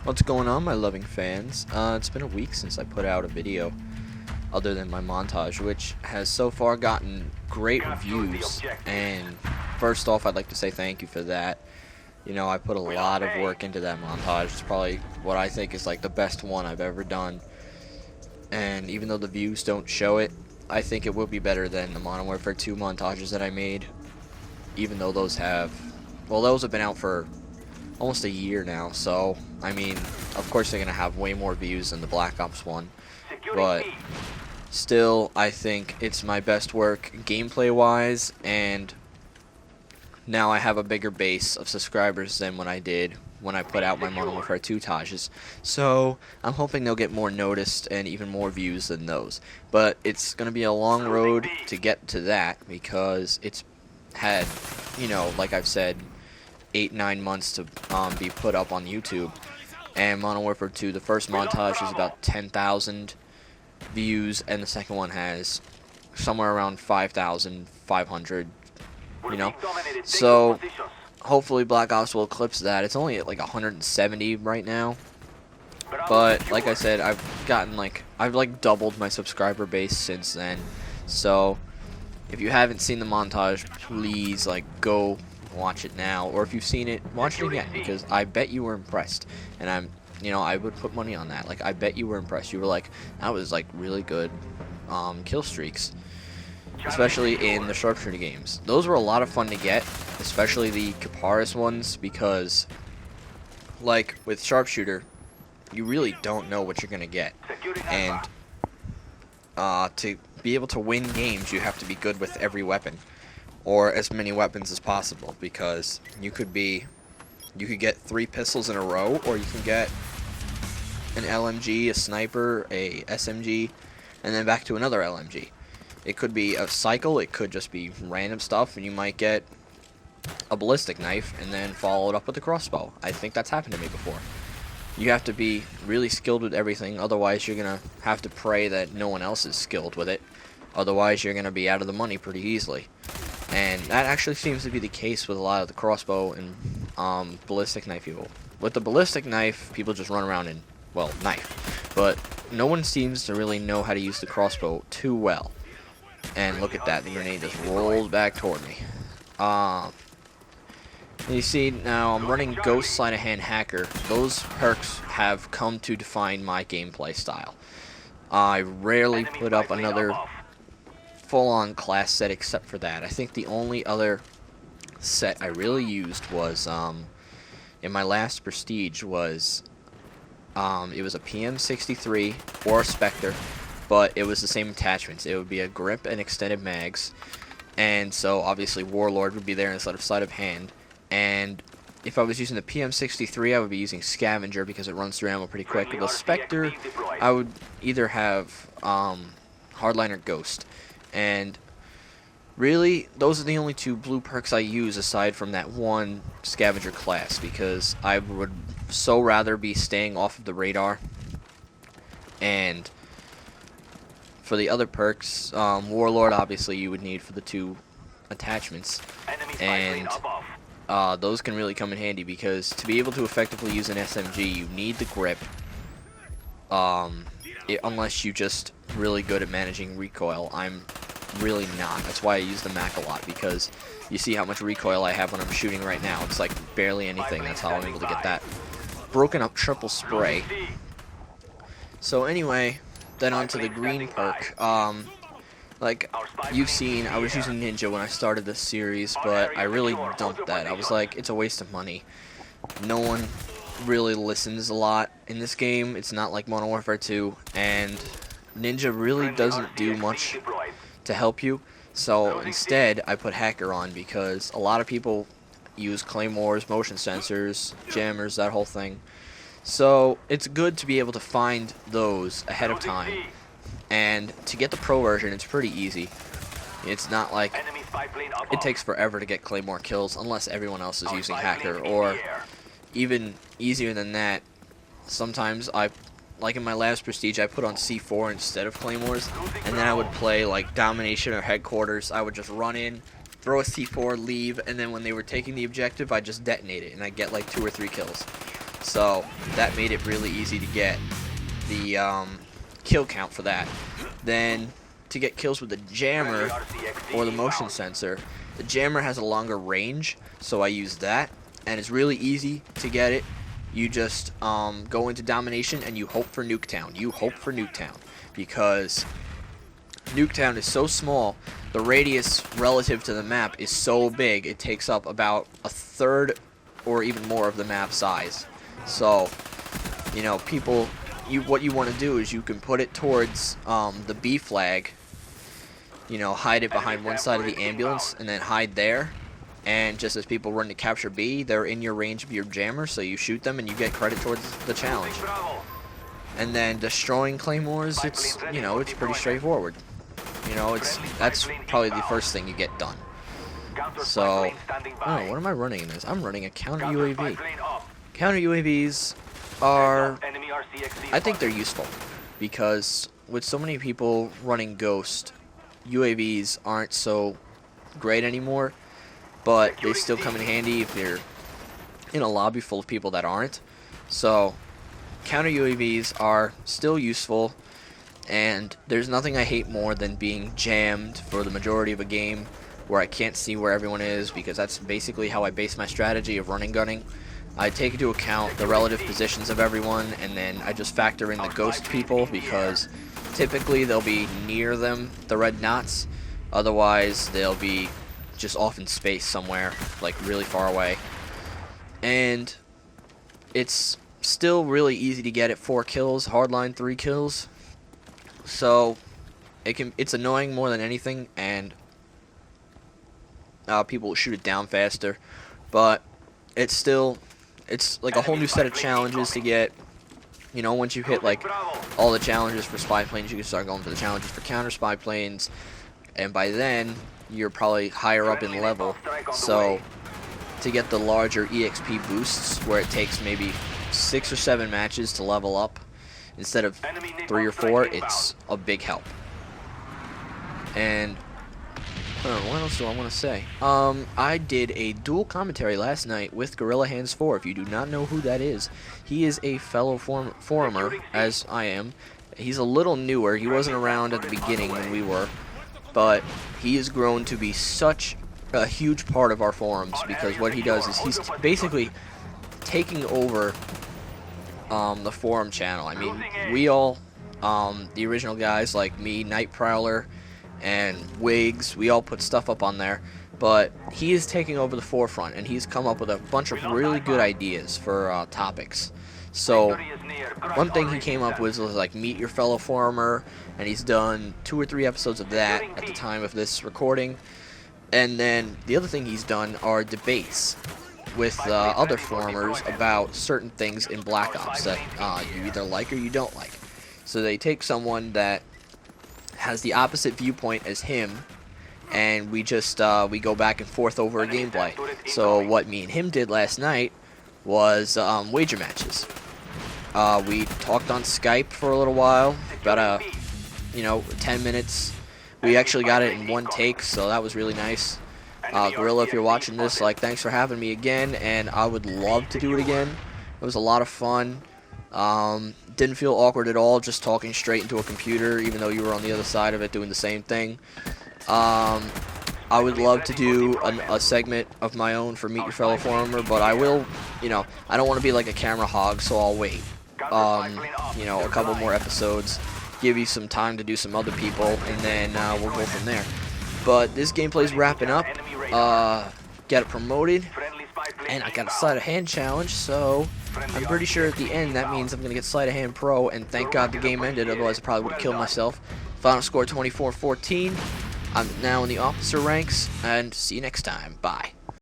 What's going on, my loving fans? It's been a week since I put out a video other than my montage, which has so far gotten great reviews, and first off, I'd like to say thank you for that. You know, I put a lot of work into that montage. It's probably what I think is like the best one I've ever done, and even though the views don't show it, I think it will be better than the Modern Warfare 2 montages that I made, even though those have been out for almost a year now, so I mean, of course they're gonna have way more views than the Black Ops one, but still, I think it's my best work gameplay wise, and now I have a bigger base of subscribers than when I did when I put out my Modern Warfare 2 tages, so I'm hoping they'll get more noticed and even more views than those. But it's gonna be a long road to get to that, because it's had, you know, like I've said, 8-9 months to be put up on YouTube. And Modern Warfare 2, the first montage is about 10,000 views, and the second one has somewhere around 5,500, you know. So hopefully Black Ops will eclipse that. It's only at like 170 right now, but like I said, I've doubled my subscriber base since then. So if you haven't seen the montage, please go watch it now, or if you've seen it, watch it again, because I bet you were impressed, and I would put money on that. I bet you were impressed. You were like, that was really good kill streaks, especially in the sharpshooter games. Those were a lot of fun to get, especially the Caparis ones, because with sharpshooter, you really don't know what you're gonna get, and to be able to win games, you have to be good with every weapon, or as many weapons as possible, because you could get 3 pistols in a row, or you can get an LMG, a sniper, a SMG, and then back to another LMG. It could be a cycle, it could just be random stuff, and you might get a ballistic knife and then follow it up with a crossbow. I think that's happened to me before. You have to be really skilled with everything, otherwise you're gonna have to pray that no one else is skilled with it. Otherwise you're gonna be out of the money pretty easily. And that actually seems to be the case with a lot of the crossbow and ballistic knife people. With the ballistic knife, people just run around and, knife. But no one seems to really know how to use the crossbow too well. And look at that, the grenade just rolled back toward me. You see, now I'm running Ghost Sleight of Hand Hacker. Those perks have come to define my gameplay style. I rarely put up another full-on class set except for that. I think the only other set I really used was in my last Prestige was it was a PM63 or a Spectre, but it was the same attachments. It would be a grip and extended mags, and so obviously Warlord would be there instead of Sleight of Hand. And if I was using the PM63, I would be using Scavenger because it runs through ammo pretty quick. With the Spectre, I would either have Hardline or Ghost. And really, those are the only 2 blue perks I use aside from that one Scavenger class, because I would so rather be staying off of the radar. And for the other perks, Warlord obviously you would need for the 2 attachments, and those can really come in handy, because to be able to effectively use an SMG you need the grip, unless you're just really good at managing recoil. I'm really not. That's why I use the Mac a lot, because you see how much recoil I have when I'm shooting right now. It's like barely anything. That's how I'm able to get that broken up triple spray. So anyway, then onto the green perk. Like you've seen, I was using Ninja when I started this series, but I really dumped that. I was like, it's a waste of money. No one really listens a lot in this game. It's not like Modern Warfare 2, and Ninja really doesn't do much to help you. So instead, I put Hacker on, because a lot of people use claymores, motion sensors, jammers, that whole thing. So it's good to be able to find those ahead of time. And to get the pro version, it's pretty easy. It's not like it takes forever to get claymore kills unless everyone else is using Hacker, or even easier than that. Sometimes like in my last Prestige, I put on C4 instead of claymores, and then I would play like Domination or Headquarters. I would just run in, throw a C4, leave, and then when they were taking the objective, I'd just detonate it, and I'd get like 2 or 3 kills. So that made it really easy to get the kill count for that. Then to get kills with the jammer or the motion sensor, the jammer has a longer range, so I use that, and it's really easy to get it. You just go into domination and you hope for Nuketown. You hope for Nuketown because Nuketown is so small. The radius relative to the map is so big, it takes up about a third or even more of the map size. So, you know, people, what you want to do is you can put it towards the B flag, you know, hide it behind one side of the ambulance and then hide there. And just as people run to capture B, they're in your range of your jammer, so you shoot them and you get credit towards the challenge. And then destroying claymores, it's, you know, it's pretty straightforward. You know, that's probably the first thing you get done. So, oh, what am I running in this? I'm running a counter UAV. Counter UAVs are, I think they're useful, because with so many people running Ghost, UAVs aren't so great anymore, but they still come in handy if you're in a lobby full of people that aren't. So, counter UAVs are still useful, and there's nothing I hate more than being jammed for the majority of a game where I can't see where everyone is, because that's basically how I base my strategy of running gunning. I take into account the relative positions of everyone, and then I just factor in the ghost people, because typically they'll be near them, the red knots. Otherwise, they'll be just off in space somewhere, like really far away. And it's still really easy to get at 4 kills, hardline 3 kills. So it's annoying more than anything, and people will shoot it down faster. But it's like a whole new set of challenges to get. You know, once you hit like all the challenges for spy planes, you can start going for the challenges for counter spy planes, and by then you're probably higher up in level. So to get the larger EXP boosts, where it takes maybe 6 or 7 matches to level up instead of 3 or 4, it's a big help. And what else do I want to say? I did a dual commentary last night with Gorilla Hands 4. If you do not know who that is, he is a fellow forumer, as I am. He's a little newer. He wasn't around at the beginning when we were, but he has grown to be such a huge part of our forums, because what he does is he's basically taking over the forum channel. I mean, we all, the original guys like me, Night Prowler, and Wigs, we all put stuff up on there, but he is taking over the forefront, and he's come up with a bunch of really good ideas for topics. So one thing he came up with was like meet your fellow forumer, and he's done 2 or 3 episodes of that at the time of this recording. And then the other thing he's done are debates with other forumers about certain things in Black Ops that you either like or you don't like. So they take someone that has the opposite viewpoint as him, and we just we go back and forth over a gameplay. So what me and him did last night was wager matches. We talked on Skype for a little while, about 10 minutes. We actually got it in one take, so that was really nice. Gorilla, if you're watching this, like, thanks for having me again, and I would love to do it again. It was a lot of fun. Didn't feel awkward at all, just talking straight into a computer, even though you were on the other side of it doing the same thing. I would love to do a segment of my own for Meet Your Fellow Forumer, but I will, I don't want to be like a camera hog, so I'll wait. A couple more episodes, give you some time to do some other people, and then we'll go from there. But this gameplay's wrapping up. Get it promoted, and I got a sleight of hand challenge, so I'm pretty sure at the end that means I'm going to get sleight of hand pro, and thank God the game ended, otherwise I probably would have killed myself. Final score 24-14. I'm now in the officer ranks, and see you next time. Bye.